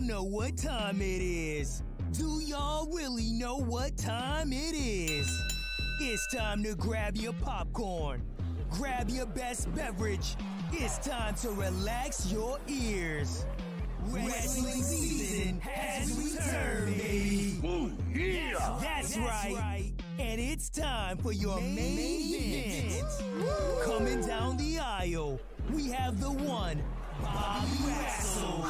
know what time it is? Do y'all really know what time it is? It's time to grab your popcorn, grab your best beverage. It's time to relax your ears. Wrestling season has returned, baby. Ooh, yeah. That's right. And it's time for your main event. Coming down the aisle, we have the one, Bobby Wrestles.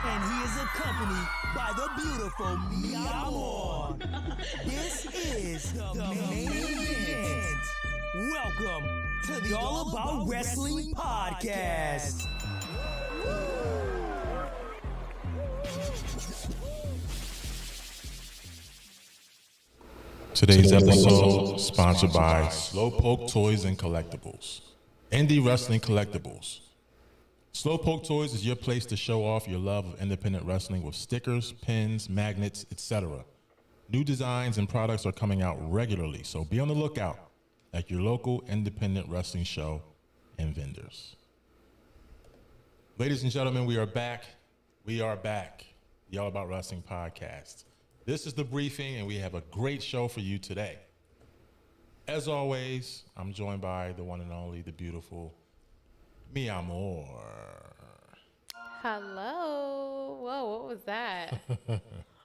And he is accompanied by the beautiful Mia Moore. This is the main event. Welcome to the All About Wrestling Podcast. Today's episode sponsored by Slowpoke Toys and Collectibles. Indie Wrestling Collectibles. Slowpoke Toys is your place to show off your love of independent wrestling with stickers, pins, magnets, etc. New designs and products are coming out regularly, so be on the lookout at your local independent wrestling show and vendors. Ladies and gentlemen, we are back. We are back. The All About Wrestling Podcast. This is the briefing, and we have a great show for you today. As always, I'm joined by the one and only, the beautiful Mia Moore. Hello. Whoa, what was that?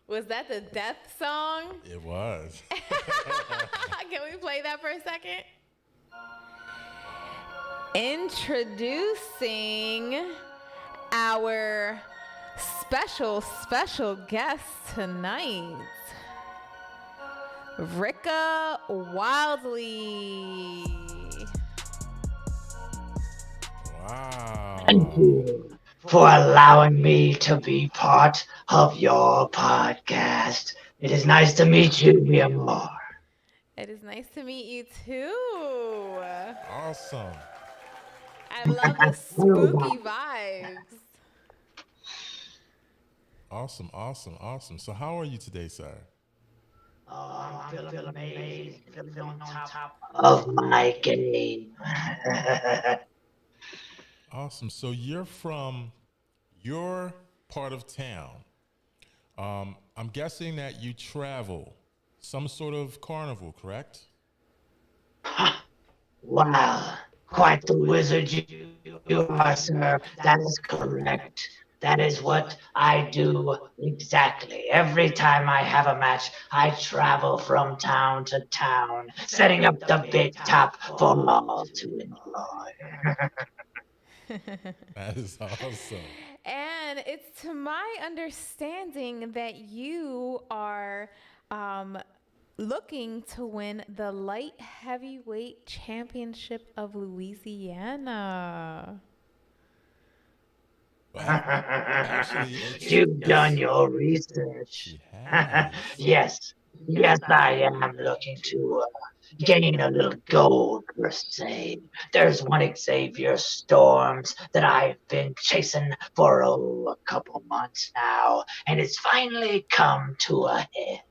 Was that the death song? It was. Can we play that for a second? Introducing our special guest tonight, Rika Wildlee. Wow. Thank you for allowing me to be part of your podcast. It is nice to meet you, Mia Moore. It is nice to meet you too. Awesome. I love the spooky vibes. Awesome. So how are you today, sir? Oh, I'm feeling amazing, feeling on top of my game. Awesome. So you're from your part of town. I'm guessing that you travel some sort of carnival, correct? Wow, quite the wizard you are, sir. That is correct. That is what I do exactly. Every time I have a match, I travel from town to town, setting up the big top for all to enjoy. That is awesome. And it's to my understanding that you are looking to win the light heavyweight championship of Louisiana. Well, actually, You've done your research. Yes, I am looking to gain a little gold, per se. There's one Xavier Storms that I've been chasing for a couple months now, and it's finally come to a head.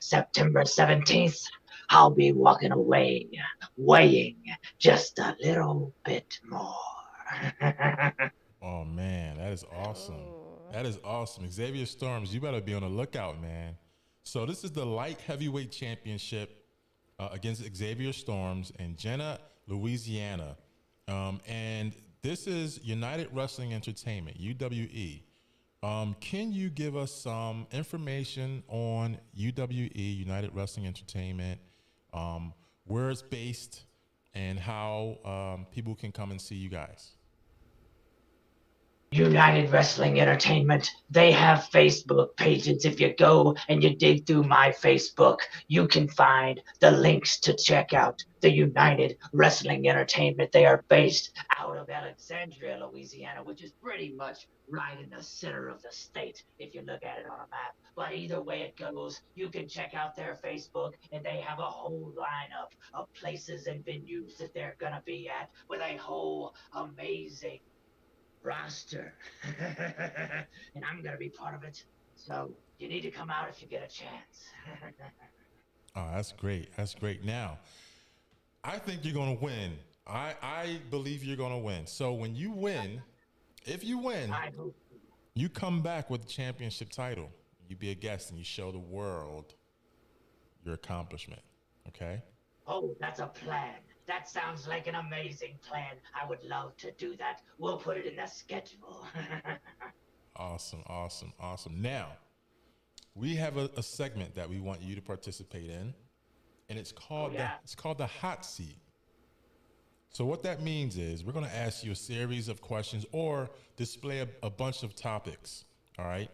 September 17th, I'll be walking away, weighing just a little bit more. Oh man, that is awesome. That is awesome. Xavier Storms, you better be on the lookout, man. So this is the light heavyweight championship against Xavier Storms in Jena, Louisiana. And this is United Wrestling Entertainment, UWE. Can you give us some information on UWE, United Wrestling Entertainment, where it's based, and how people can come and see you guys? United Wrestling Entertainment, they have Facebook pages. If you go and you dig through my Facebook, you can find the links to check out the United Wrestling Entertainment. They are based out of Alexandria, Louisiana, which is pretty much right in the center of the state if you look at it on a map. But either way it goes, you can check out their Facebook, and they have a whole lineup of places and venues that they're going to be at with a whole amazing roster. And I'm gonna be part of it, so you need to come out if you get a chance. Oh, that's great. Now, I think you're gonna win. I believe you're gonna win. So when you win, if you win, I hope You come back with the championship title. You be a guest and you show the world your accomplishment. Okay. Oh, that's a plan. That sounds like an amazing plan. I would love to do that. We'll put it in the schedule. Awesome, awesome, awesome. Now, we have a segment that we want you to participate in, and it's called the hot seat. So what that means is we're going to ask you a series of questions or display a bunch of topics. All right.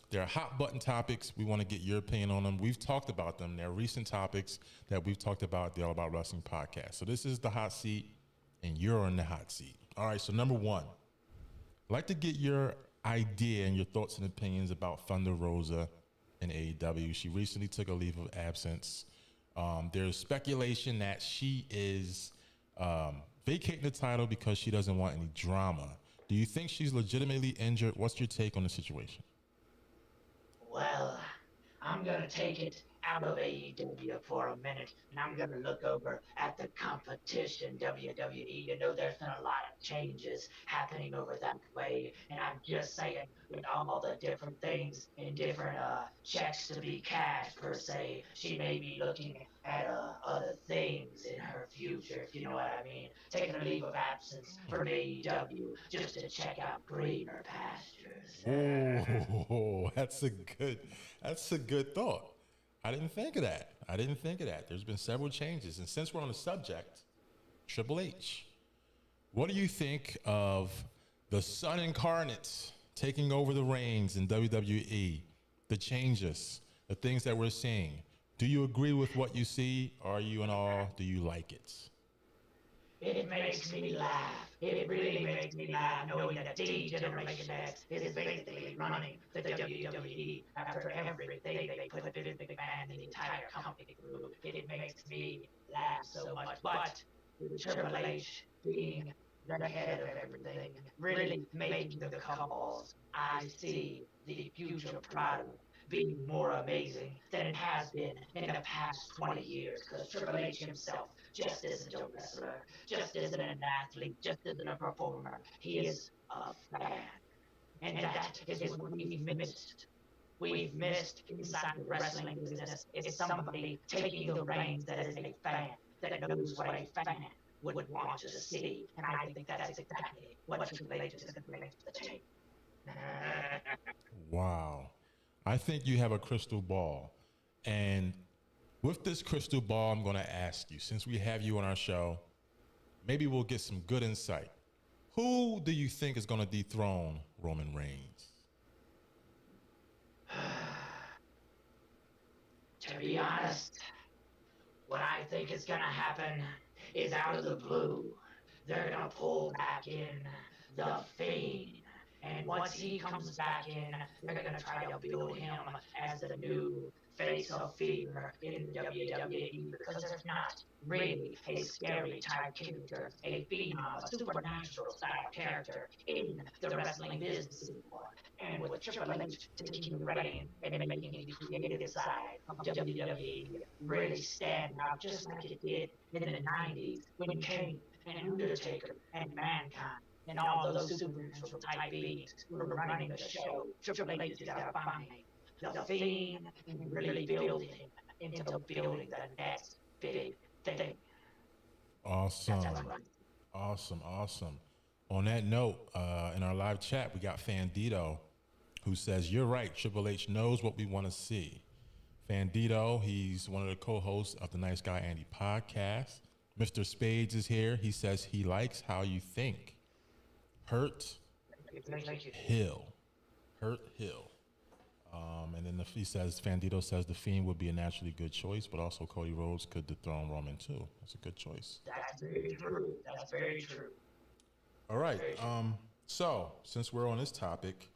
There are hot button topics. We want to get your opinion on them. We've talked about them. They're recent topics that we've talked about at the All About Wrestling podcast. So this is the hot seat, and you're in the hot seat. All right. So number one, I'd like to get your idea and your thoughts and opinions about Thunder Rosa in AEW. She recently took a leave of absence. There's speculation that she is vacating the title because she doesn't want any drama. Do you think she's legitimately injured? What's your take on the situation? Well, I'm gonna take it out of AEW for a minute, and I'm gonna look over at the competition, WWE. You know, there's been a lot of changes happening over that way, and I'm just saying, with all the different things and different checks to be cashed per se, she may be looking at other things in her future, if you know what I mean. Taking a leave of absence from AEW just to check out greener pastures. Oh, that's a good thought. I didn't think of that. There's been several changes. And since we're on the subject, Triple H, what do you think of the Son Incarnate taking over the reins in WWE, the changes, the things that we're seeing? Do you agree with what you see? Are you in awe? Do you like it? It makes me laugh. It really makes me laugh knowing that D Generation X is basically running the WWE after everything they put Vince McMahon and the entire company through. It makes me laugh so much. But with Triple H being the head of everything, really making the calls, I see the future product being more amazing than it has been in the past 20 years, because Triple H himself just isn't a wrestler, just isn't an athlete, just isn't a performer. He is a fan. And that is what we've missed. We've missed inside the wrestling business is somebody taking the reins that is a fan, that knows what a fan would want to see. And I think that's exactly what Triple H is going to bring to the table. Wow. I think you have a crystal ball. And with this crystal ball, I'm going to ask you, since we have you on our show, maybe we'll get some good insight. Who do you think is going to dethrone Roman Reigns? To be honest, what I think is going to happen is out of the blue, they're going to pull back in the Fiend. And once he comes back in, they're going to try to build him as the new face of fear in WWE, because there's not really a scary type character, a phenom, a supernatural style character in the wrestling business anymore. And with Triple H taking the reign and making the creative side of WWE really stand out just like it did in the 90s when Kane and Undertaker and Mankind and all those supernatural type beings were running the show. Triple H has got to find the Fiend and really build him into building the next big thing. Awesome. Awesome. On that note, in our live chat, we got Fandito, who says, you're right, Triple H knows what we want to see. Fandito, he's one of the co-hosts of the Nice Guy Andy podcast. Mr. Spades is here. He says he likes how you think. Hurt Hill. And then he says, Fandito says the Fiend would be a naturally good choice, but also Cody Rhodes could dethrone Roman too. That's a good choice. That's very true. All right. So since we're on this topic,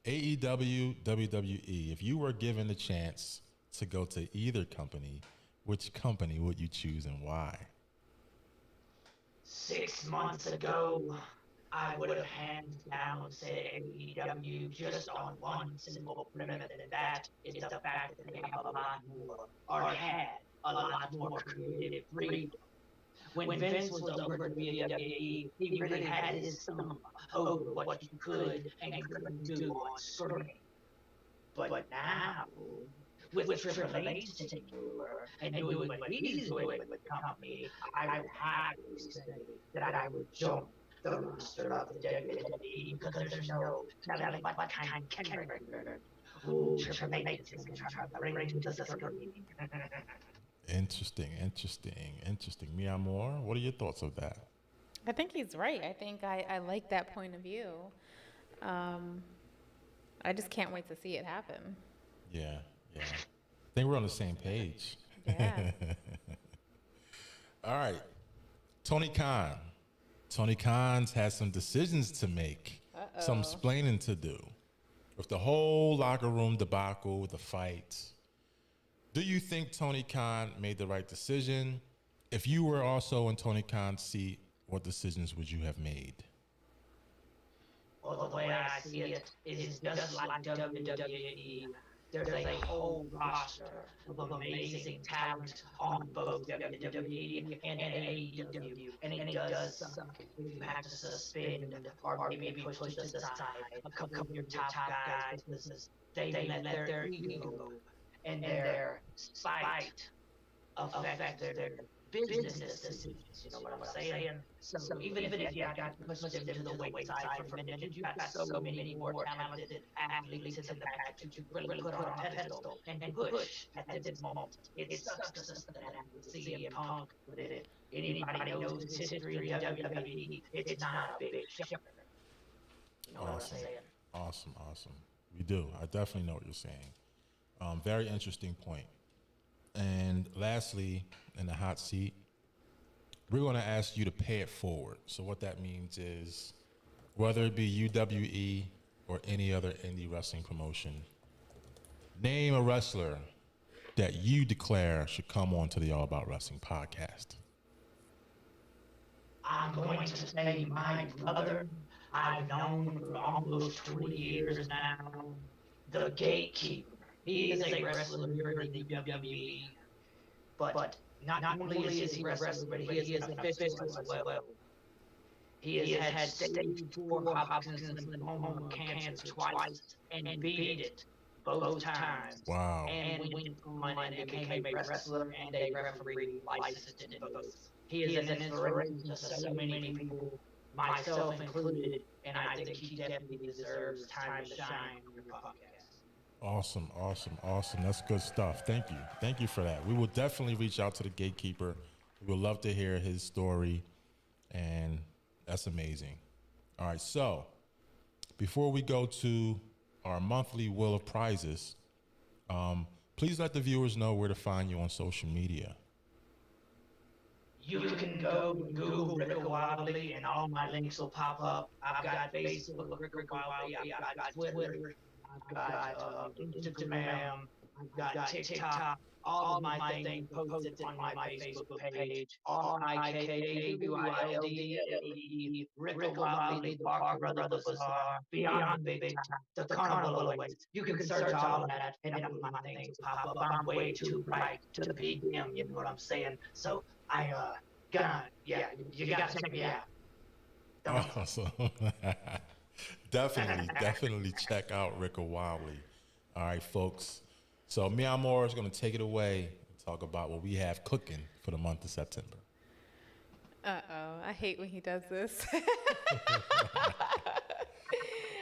AEW, WWE, if you were given the chance to go to either company, which company would you choose and why? 6 months ago, I would have hands down said AEW just on one simple premise, and that is the fact that they have a lot more, or had a lot more creative freedom When Vince was over at WWE, he really had his thumb over what you could and couldn't do on screen. But now, with Triple H taking over and doing what he's doing with the company, I would happily say that I would join the roster of the WWE because there's no telling what kind of character Triple H is going to try to bring to the screen. Interesting, interesting, interesting. Mia Moore, what are your thoughts of that? I think he's right. I think I like that point of view. I just can't wait to see it happen. Yeah, yeah. I think we're on the same page. Yeah. All right. Tony Khan. Tony Khan's has some decisions to make, some explaining to do. With the whole locker room debacle, with the fights, do you think Tony Khan made the right decision? If you were also in Tony Khan's seat, what decisions would you have made? Well, the way I see it is just like WWE. There's a whole roster of amazing talent on both WWE and AEW, and it does suck if you have to suspend or maybe push to the side a couple of your top guys because they let their ego and their spite affect their business decisions. You know what I'm saying? So even if you got to push them to the weight side for a minute, you've got so many more talented athletes in the pack that you really put on a pedestal and push at this moment. It sucks to that with CM Punk, but if anybody knows his history in WWE, it's not a big shocker. You know what I'm saying? Awesome, awesome. We do. I definitely know what you're saying. Very interesting point. And lastly, in the hot seat, we're going to ask you to pay it forward. So what that means is, whether it be UWE or any other indie wrestling promotion, name a wrestler that you declare should come on to the All About Wrestling podcast. I'm going to say my brother. I've known for almost 20 years now. The Gatekeeper. He is a wrestler here in the WWE, but not only is he a wrestler, but he is an official as well. He has had stage 4 Hopkins lymphoma cancer twice and beat it both times. Wow. And went on and became a wrestler and a referee licensed in both. He is an inspiration to so many people, myself included, and I think he definitely deserves time to shine on your podcast. Awesome, awesome, awesome. That's good stuff. Thank you. Thank you for that. We will definitely reach out to the Gatekeeper. We would love to hear his story, and that's amazing. All right, so before we go to our monthly Wheel of Prizes, please let the viewers know where to find you on social media. You can go and Google Rika Wildlee, and all my links will pop up. I've got Facebook, Rika Wildlee. I've got Twitter. I've got Instagram, I've got TikTok, all of my things posted on my Facebook page. RIKAWILDLEE, Rika Wildlee, the Park Brother Bazaar, Beyond Big Time, the Carnival Awaits. You can search all of that, and all my things will pop up. I'm way too bright to be dim, you know what I'm saying? So I you gotta check me out. Awesome. Definitely check out Rika Wildlee. All right, folks. So Mia Moore is going to take it away and talk about what we have cooking for the month of September. I hate when he does this.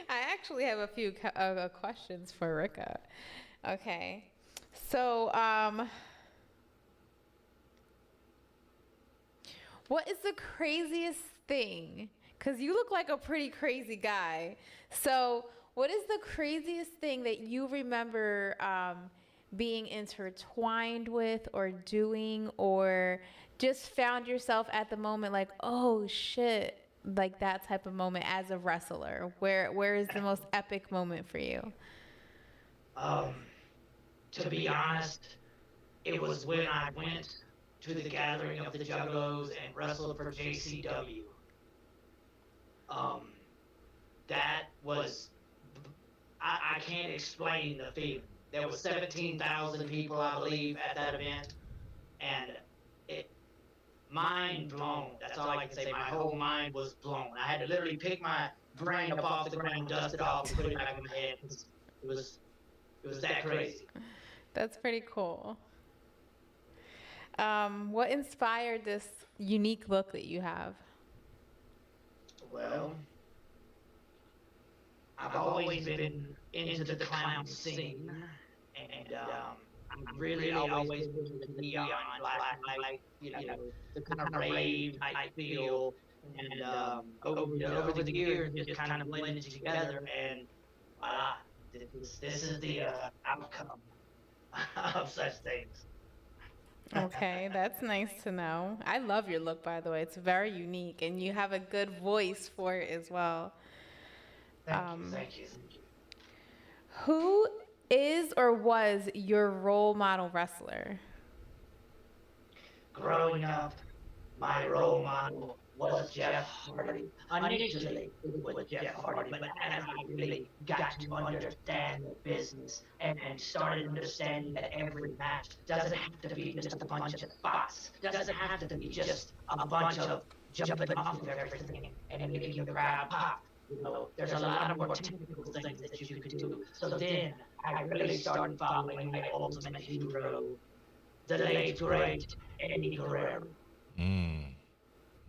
I actually have a few questions for Rika. Okay. So, what is the craziest thing? Because you look like a pretty crazy guy. So what is the craziest thing that you remember being intertwined with or doing, or just found yourself at the moment like, oh shit, like that type of moment as a wrestler? Where is the most epic moment for you? To be honest, it was when I went to the gathering of the Juggalos and wrestled for JCW. That was, I can't explain the feeling. There was 17,000 people, I believe, at that event, and mind blown. That's all I can say. My whole mind was blown. I had to literally pick my brain up off the ground, dust it off, and put it back in my head. It was it was that crazy. That's pretty cool. What inspired this unique look that you have? Well, I've always been into the clown scene, and I really always been into the neon, black and white, the kind of rave type feel. And over the years, it just kind of blended together, and voila, this is the outcome of such things. Okay, that's nice to know. I love your look, by the way. It's very unique, and you have a good voice for it as well. Thank you. Who is or was your role model wrestler? Growing up, my role model was Jeff Hardy. Initially, it was Jeff Hardy, but as I really got to understand the business and started understanding that every match doesn't have to be just a bunch of spots, doesn't have to be just a bunch of jumping off of everything and making the crowd pop. There's a lot of more technical things that you could do. So then I really started following my ultimate hero, the late great Eddie Guerrero.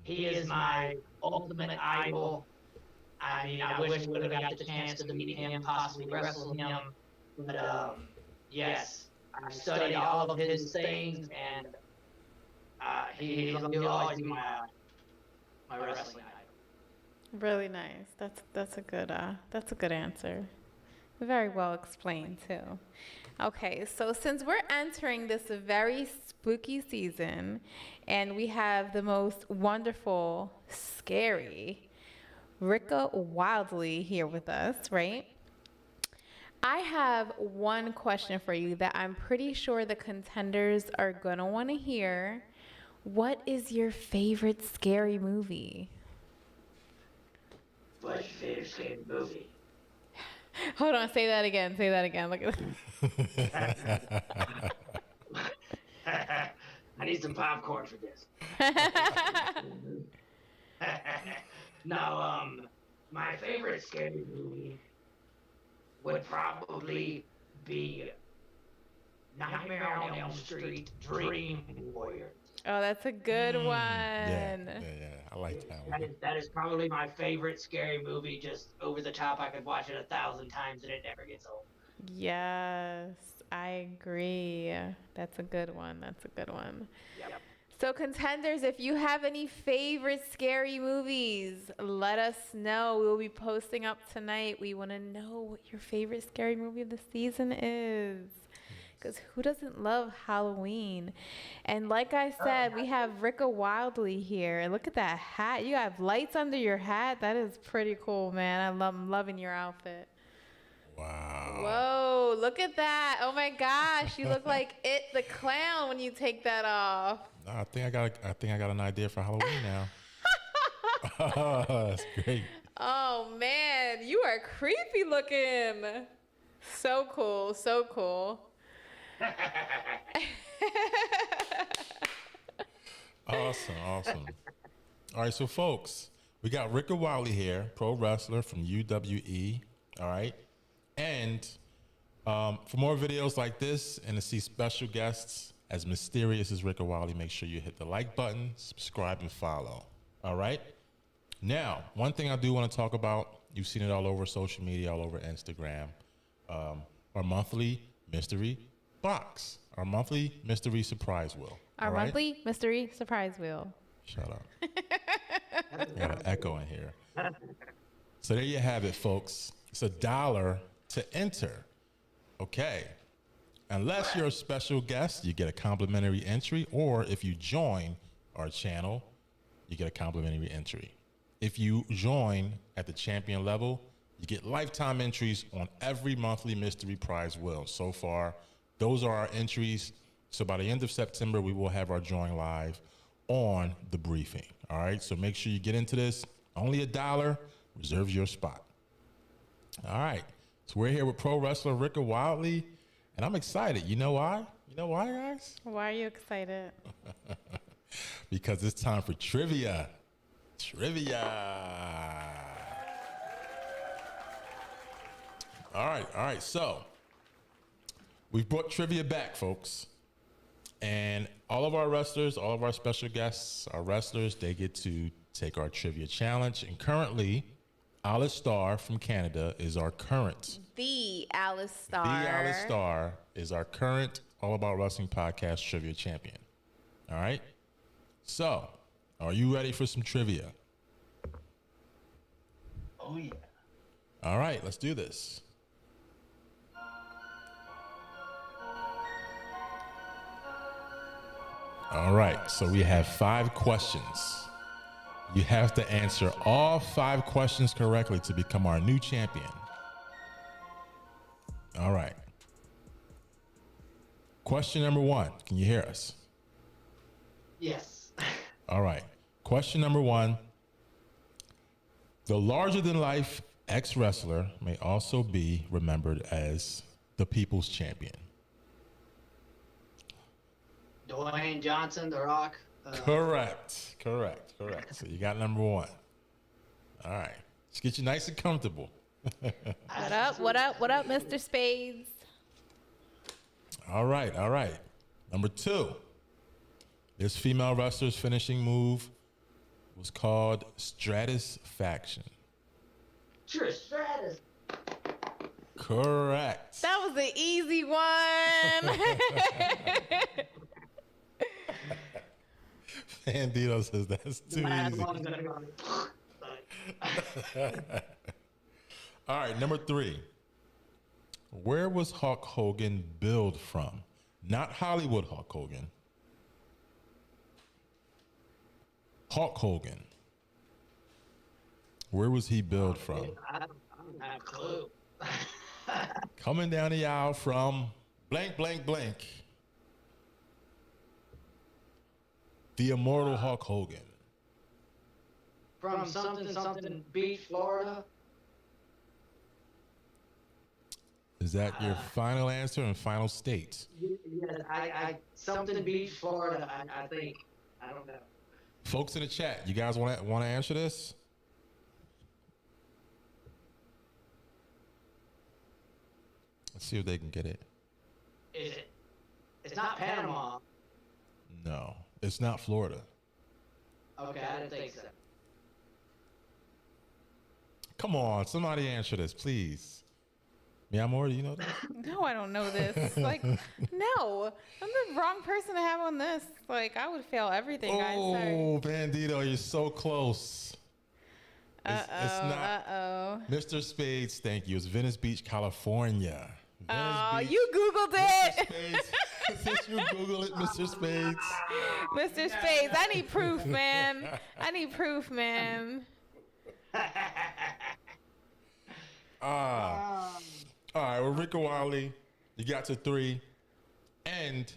He is my ultimate idol. I mean, I wish we would have got the chance to meet him, possibly wrestle him. But yes, I studied all of his things, and he'll always be my wrestling idol. Really nice. That's a good answer. Very well explained too. Okay, so since we're entering this very spooky season and we have the most wonderful, scary Rika Wildlee here with us, right? I have one question for you that I'm pretty sure the contenders are going to want to hear. What is your favorite scary movie? What's your favorite scary movie? Hold on, say that again. Say that again. Look at I need some popcorn for this. No, my favorite scary movie would probably be Nightmare on Elm Street, Dream Warrior. Oh, that's a good one. Yeah. I like that one. That is probably my favorite scary movie. Just over the top. I could watch it 1,000 times and it never gets old. Yes, I agree. That's a good one. That's a good one. Yep. So, contenders, if you have any favorite scary movies, let us know. We'll be posting up tonight. We want to know what your favorite scary movie of the season is. Because who doesn't love Halloween? And like I said, we have Rika Wildlee here. And look at that hat. You have lights under your hat. That is pretty cool, man. I'm loving your outfit. Wow. Whoa, look at that. Oh my gosh. You look like It the Clown when you take that off. I think I got an idea for Halloween now. That's great. Oh man, you are creepy looking. So cool, so cool. Awesome. All right, so folks, we got Rika Wildlee here, pro wrestler from UWE. All right, and for more videos like this and to see special guests as mysterious as Rika Wildlee, make sure you hit the like button, subscribe, and follow. All right. Now, one thing I do want to talk about, you've seen it all over social media, all over Instagram, our monthly mystery box, our monthly mystery surprise wheel. Our monthly mystery surprise wheel. Shut up. Got an echo in here. So there you have it, folks. It's $1 to enter. Okay. Unless you're a special guest, you get a complimentary entry, or if you join our channel, you get a complimentary entry. If you join at the champion level, you get lifetime entries on every monthly mystery prize wheel. So far, those are our entries. So by the end of September, we will have our drawing live on the briefing. All right, so make sure you get into this. Only $1 reserves your spot. All right, so we're here with pro wrestler Rika Wildlee, and I'm excited. You know why? You know why, guys? Why are you excited? because it's time for trivia. Trivia. All right. So we've brought trivia back, folks. And all of our wrestlers, all of our special guests, our wrestlers, they get to take our trivia challenge. And currently, Alice Starr from Canada is our current. The Alice Starr. The Alice Starr is our current All About Wrestling podcast trivia champion. All right? So, are you ready for some trivia? Oh, yeah. All right, let's do this. All right, so we have 5 questions. You have to answer all 5 questions correctly to become our new champion. All right. Question number 1. Can you hear us? Yes. All right. Question number 1. The larger-than-life ex-wrestler may also be remembered as the People's Champion. Dwayne Johnson, The Rock. Correct. So you got number 1. All right. Let's get you nice and comfortable. What up, Mr. Spades? All right. Number 2. This female wrestler's finishing move was called Stratusfaction. Trish Stratus. Correct. That was the easy one. Bandito says that's too easy. All right, number 3. Where was Hulk Hogan billed from? Not Hollywood Hulk Hogan. Hulk Hogan. Where was he billed from? I don't have a clue. Coming down the aisle from blank, blank, blank. The immortal Hulk Hogan. From something Beach, Florida. Is that your final answer and final state? Yes, I something Beach, Florida. I think. I don't know. Folks in the chat, you guys want to answer this? Let's see if they can get it. Is it? It's not Panama. No, it's not Florida. Okay, I didn't think so. Come on, somebody answer this, please. Mi amor, do you know this? No, I don't know this. Like, no. I'm the wrong person to have on this. Like, I would fail everything, guys. Sorry. Oh, Bandito, you're so close. It's not. Mr. Spades, thank you. It's Venice Beach, California. Oh, you Googled it. Did you Google it, Mr. Spades? Mr. Spades, I need proof, man. All right, well, Rika Wildlee, you got to 3. And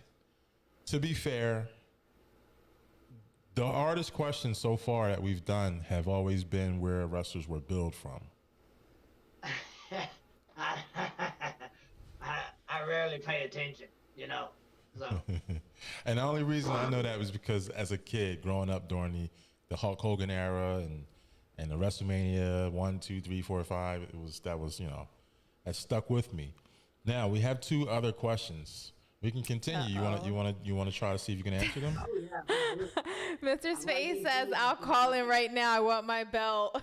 to be fair, the hardest questions so far that we've done have always been where wrestlers were billed from. I rarely pay attention, you know. So. And the only reason I know that was because as a kid, growing up during the Hulk Hogan era and the WrestleMania 1, 2, 3, 4, 5, that stuck with me. Now we have 2 other questions. We can continue. You want to try to see if you can answer them? Oh, yeah. Mr. Space says, "I'll call in right now. I want my belt."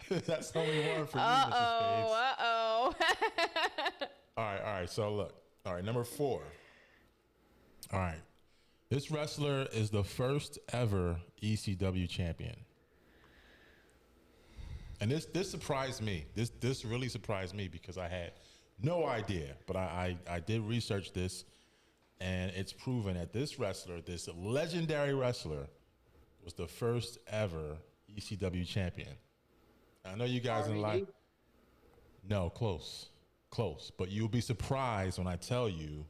That's only one for you, Mr. Spades. Uh-oh. All right. So look. All right, number 4. All right. This wrestler is the first ever ECW champion. And this surprised me. This really surprised me because I had no idea. But I did research this, and it's proven that this wrestler, this legendary wrestler, was the first ever ECW champion. I know you guys in line. No, close. But you'll be surprised when I tell you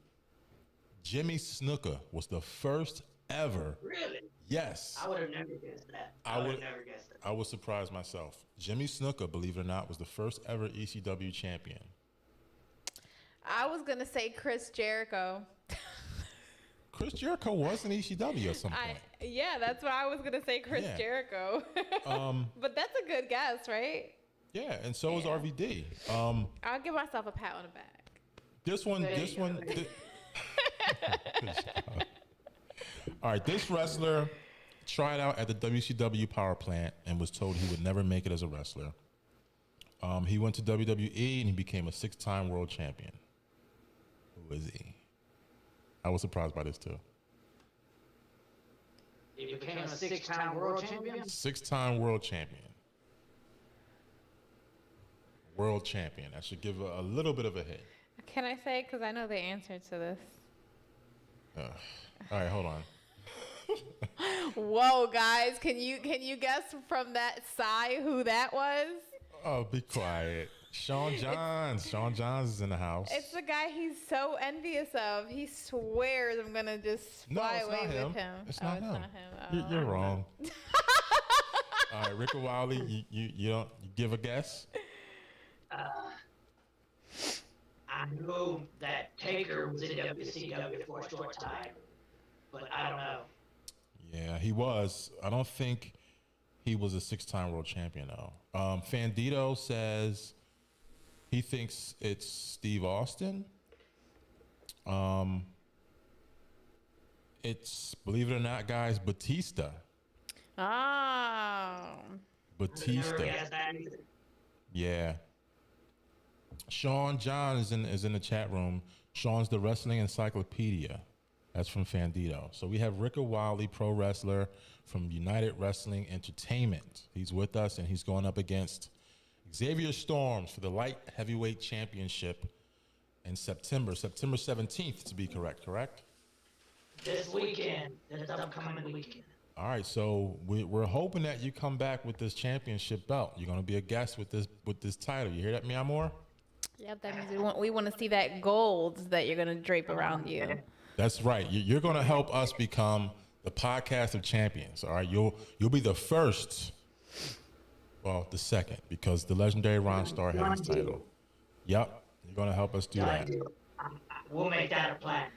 Jimmy Snuka was the first ever. Really? Yes. I would have never guessed that. I would have never guessed that. I was surprised myself. Jimmy Snuka, believe it or not, was the first ever ECW champion. I was going to say Chris Jericho. Chris Jericho was in ECW at some point. Yeah, that's what I was gonna say, Chris Yeah. Jericho. But that's a good guess, right? Yeah, and so was RVD. I'll give myself a pat on the back. This one. All right, this wrestler tried out at the WCW power plant and was told he would never make it as a wrestler. He went to WWE and he became a 6-time world champion. Who is he? I was surprised by this too. He became a 6-time world champion? 6-time world champion. World champion. I should give a little bit of a hit. Can I say? Because I know the answer to this. All right, hold on. Whoa, guys! Can you guess from that sigh who that was? Oh, be quiet. Sean Johns. Sean Johns is in the house. It's the guy he's so envious of. He swears I'm gonna just fly away with him. It's not him. Oh. You're wrong. All right, Rika Wildlee, you don't you give a guess? I know that Taker was in WCW for a short time, but I don't know. Yeah, he was. I don't think he was a 6-time world champion though. Fandito says he thinks it's Steve Austin. It's, believe it or not, guys, Batista. Oh. Batista. Yeah. Sean John is in the chat room. Sean's the wrestling encyclopedia. That's from Fandito. So we have Rika Wildlee, pro wrestler from United Wrestling Entertainment. He's with us, and he's going up against Xavier Storms for the light heavyweight championship in September 17th to be correct? This weekend, this upcoming weekend. All right, so we're hoping that you come back with this championship belt. You're going to be a guest with this title. You hear that, Mia Moore? Yep, that means we want to see that gold that you're gonna drape around you. That's right. You're going to help us become the podcast of champions. All right, you'll be the first. Well, the second, because the legendary Ron Starr has the title. Yep, you're going to help us do that. We'll make that a plan.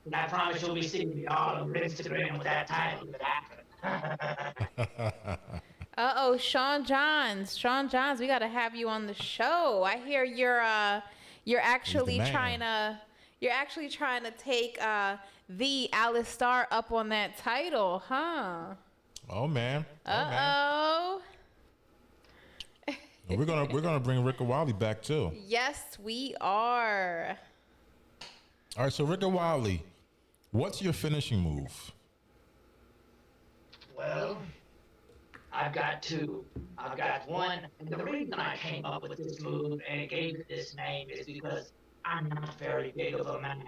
And I promise you'll be seeing me all over Instagram with that title after. Uh-oh, Sean Johns, we got to have you on the show. I hear you're actually trying to take the Alice Starr up on that title, huh? Oh man. Uh-oh. We're gonna bring Rika Wildlee back too. Yes, we are. All right, so Rika Wildlee, what's your finishing move? Well, I've got two. I've got one, and the reason I came up with this move and gave it this name is because I'm not very big of a man.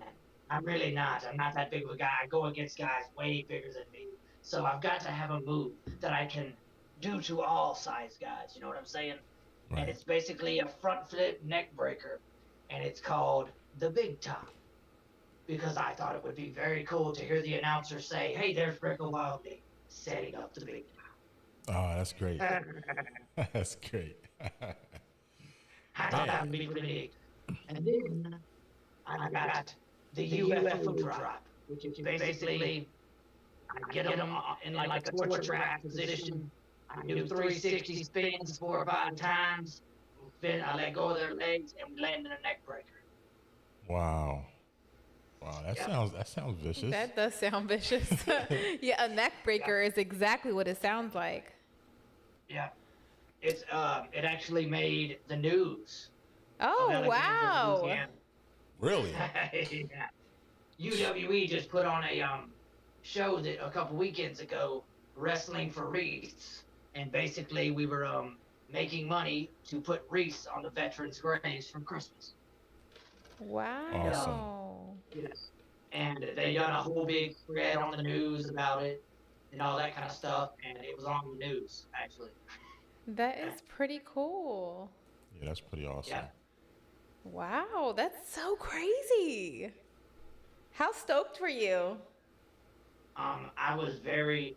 I'm really not. I'm not that big of a guy. I go against guys way bigger than me. So I've got to have a move that I can do to all size guys. You know what I'm saying? Right. And it's basically a front flip neck breaker, and it's called the Big Top. Because I thought it would be very cool to hear the announcer say, "Hey, there's Rika Wildlee setting up the Big Top." Oh, that's great. That's great. I thought that would be pretty neat. And then I got the UFO drop, which is basically I get them in like a torture rack position. I do 360 spins 4 or 5 times. Then I let go of their legs and we land in a neck breaker. Wow, that sounds vicious. That does sound vicious. Yeah, a neck breaker is exactly what it sounds like. Yeah, it's it actually made the news. Oh, wow. Really? Yeah. UWE just put on a show that a couple weekends ago, Wrestling for Wreaths, and basically we were making money to put wreaths on the veterans' graves from Christmas. Wow. Awesome. Yeah. And they done a whole big thread on the news about it and all that kind of stuff, and it was on the news actually. That is pretty cool. Yeah, that's pretty awesome. Yeah. Wow, that's so crazy. How stoked were you? I was very.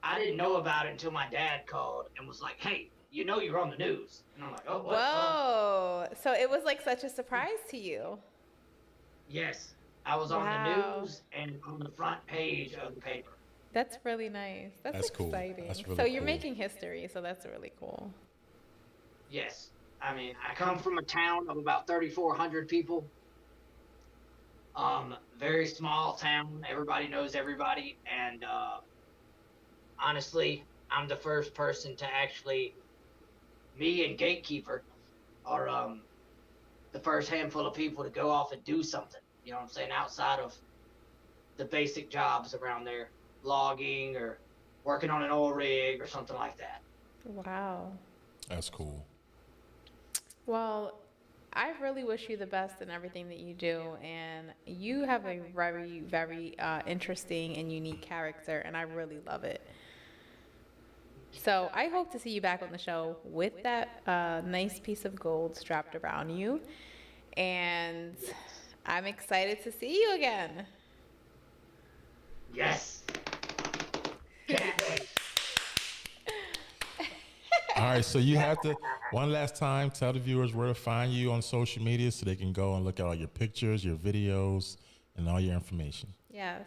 I didn't know about it until my dad called and was like, "Hey, you know you're on the news," and I'm like, "Oh, what?" Whoa! So it was like such a surprise to you. Yes, I was on the Wow. news and on the front page of the paper. That's really nice. That's That's cool. exciting. That's So really you're cool. making history, so that's really cool. Yes. I mean, I come from a town of about 3,400 people. Very small town. Everybody knows everybody. And honestly, I'm the first person to actually, me and Gatekeeper are the first handful of people to go off and do something. You know what I'm saying? Outside of the basic jobs around there, logging or working on an oil rig or something like that. Wow. That's cool. Well, I really wish you the best in everything that you do, and you have a very, very interesting and unique character, and I really love it. So I hope to see you back on the show with that nice piece of gold strapped around you, and I'm excited to see you again. Yes. Can't wait. All right, so you have to one last time tell the viewers where to find you on social media so they can go and look at all your pictures, your videos, and all your information. Yes.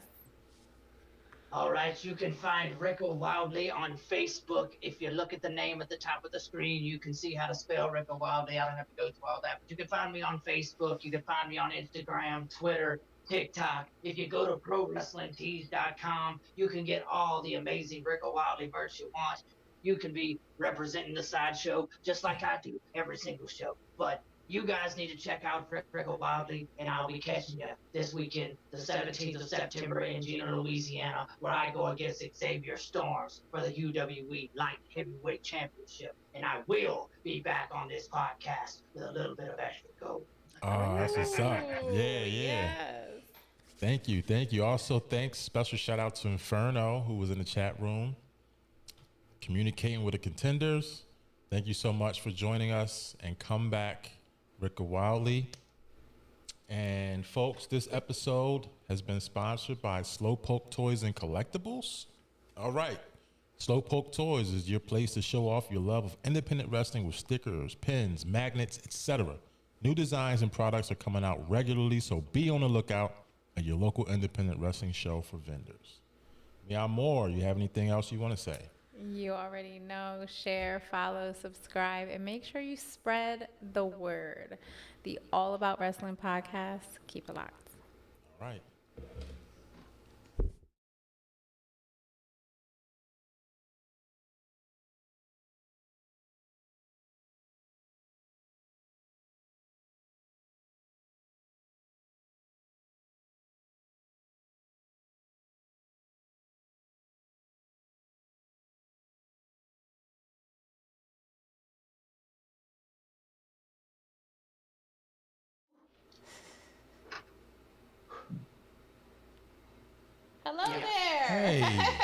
All right, you can find Rika Wildlee on Facebook. If you look at the name at the top of the screen, you can see how to spell Rika Wildlee. I don't have to go through all that, but you can find me on Facebook. You can find me on Instagram, Twitter, TikTok. If you go to ProWrestlingTees.com, you can get all the amazing Rika Wildlee merch you want. You can be representing the sideshow just like I do every single show. But you guys need to check out Rika Wildlee, and I'll be catching you this weekend, the 17th of September in Gina, Louisiana, where I go against Xavier Storms for the UWE Light Heavyweight Championship. And I will be back on this podcast with a little bit of extra gold. Oh, that's what's up. Yeah, Ooh, yeah. yes. Thank you. Thank you. Also, thanks. Special shout out to Inferno, who was in the chat room communicating with the contenders. Thank you so much for joining us, and come back, Rika Wildlee. And folks, this episode has been sponsored by Slowpoke Toys and Collectibles. All right. Slowpoke Toys is your place to show off your love of independent wrestling with stickers, pins, magnets, etc. New designs and products are coming out regularly, so be on the lookout at your local independent wrestling show for vendors. Meow More, you have anything else you want to say? You already know. Share, follow, subscribe, and make sure you spread the word. The All About Wrestling podcast. Keep it locked. All right. Hello there. Hey.